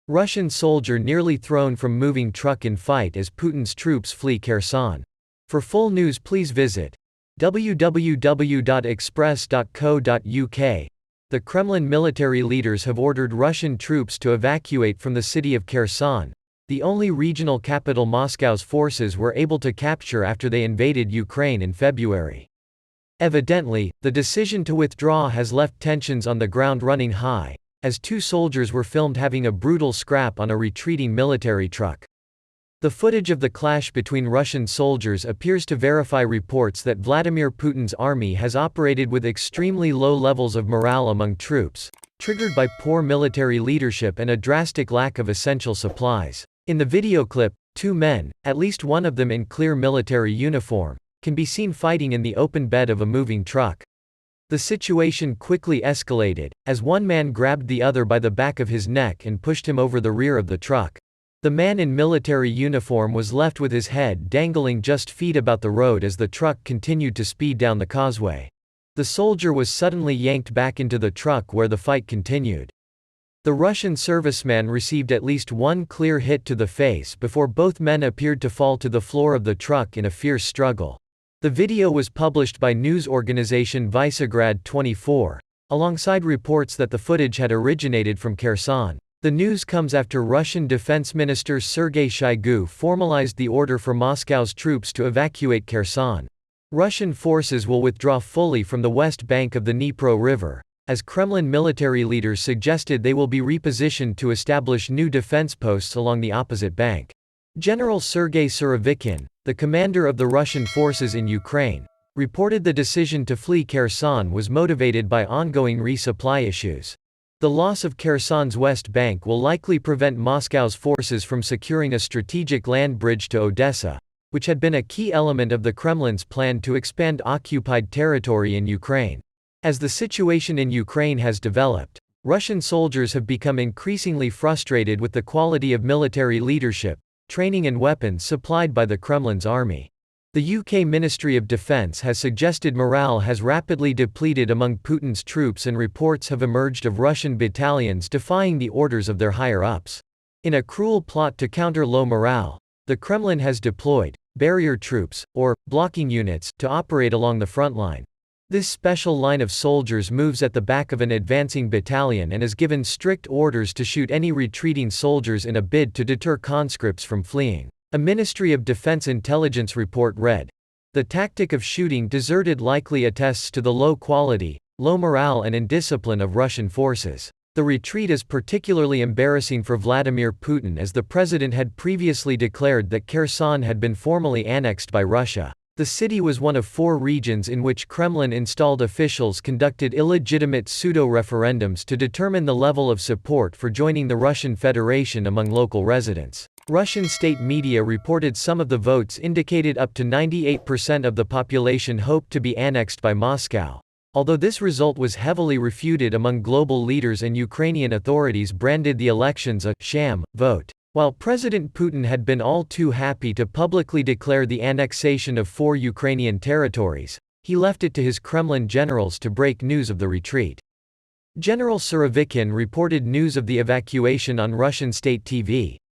Russian soldier nearly thrown from moving truck in fight as Putin's troops flee Kherson. For full news please visit www.express.co.uk. The Kremlin military leaders have ordered Russian troops to evacuate from the city of Kherson, the only regional capital Moscow's forces were able to capture after they invaded Ukraine in February. Evidently, the decision to withdraw has left tensions on the ground running high, as two soldiers were filmed having a brutal scrap on a retreating military truck. The footage of the clash between Russian soldiers appears to verify reports that Vladimir Putin's army has operated with extremely low levels of morale among troops, triggered by poor military leadership and a drastic lack of essential supplies. In the video clip, two men, at least one of them in clear military uniform, can be seen fighting in the open bed of a moving truck. The situation quickly escalated, as one man grabbed the other by the back of his neck and pushed him over the rear of the truck. The man in military uniform was left with his head dangling just feet about the road as the truck continued to speed down the causeway. The soldier was suddenly yanked back into the truck where the fight continued. The Russian serviceman received at least one clear hit to the face before both men appeared to fall to the floor of the truck in a fierce struggle. The video was published by news organization Visegrad 24, alongside reports that the footage had originated from Kherson. The news comes after Russian Defense Minister Sergei Shoigu formalized the order for Moscow's troops to evacuate Kherson. Russian forces will withdraw fully from the west bank of the Dnipro River, as Kremlin military leaders suggested they will be repositioned to establish new defense posts along the opposite bank. General Sergei Surovikin, the commander of the Russian forces in Ukraine, reported the decision to flee Kherson was motivated by ongoing resupply issues. The loss of Kherson's west bank will likely prevent Moscow's forces from securing a strategic land bridge to Odessa, which had been a key element of the Kremlin's plan to expand occupied territory in Ukraine. As the situation in Ukraine has developed, Russian soldiers have become increasingly frustrated with the quality of military leadership, training and weapons supplied by the Kremlin's army. The UK Ministry of Defence has suggested morale has rapidly depleted among Putin's troops and reports have emerged of Russian battalions defying the orders of their higher-ups. In a cruel plot to counter low morale, the Kremlin has deployed barrier troops, or blocking units, to operate along the front line. This special line of soldiers moves at the back of an advancing battalion and is given strict orders to shoot any retreating soldiers in a bid to deter conscripts from fleeing. A Ministry of Defense intelligence report read, "The tactic of shooting deserted likely attests to the low quality, low morale and indiscipline of Russian forces." The retreat is particularly embarrassing for Vladimir Putin as the president had previously declared that Kherson had been formally annexed by Russia. The city was one of 4 regions in which Kremlin-installed officials conducted illegitimate pseudo-referendums to determine the level of support for joining the Russian Federation among local residents. Russian state media reported some of the votes indicated up to 98% of the population hoped to be annexed by Moscow. Although this result was heavily refuted among global leaders and Ukrainian authorities branded the elections a sham vote. While President Putin had been all too happy to publicly declare the annexation of 4 Ukrainian territories, he left it to his Kremlin generals to break news of the retreat. General Surovikin reported news of the evacuation on Russian state TV.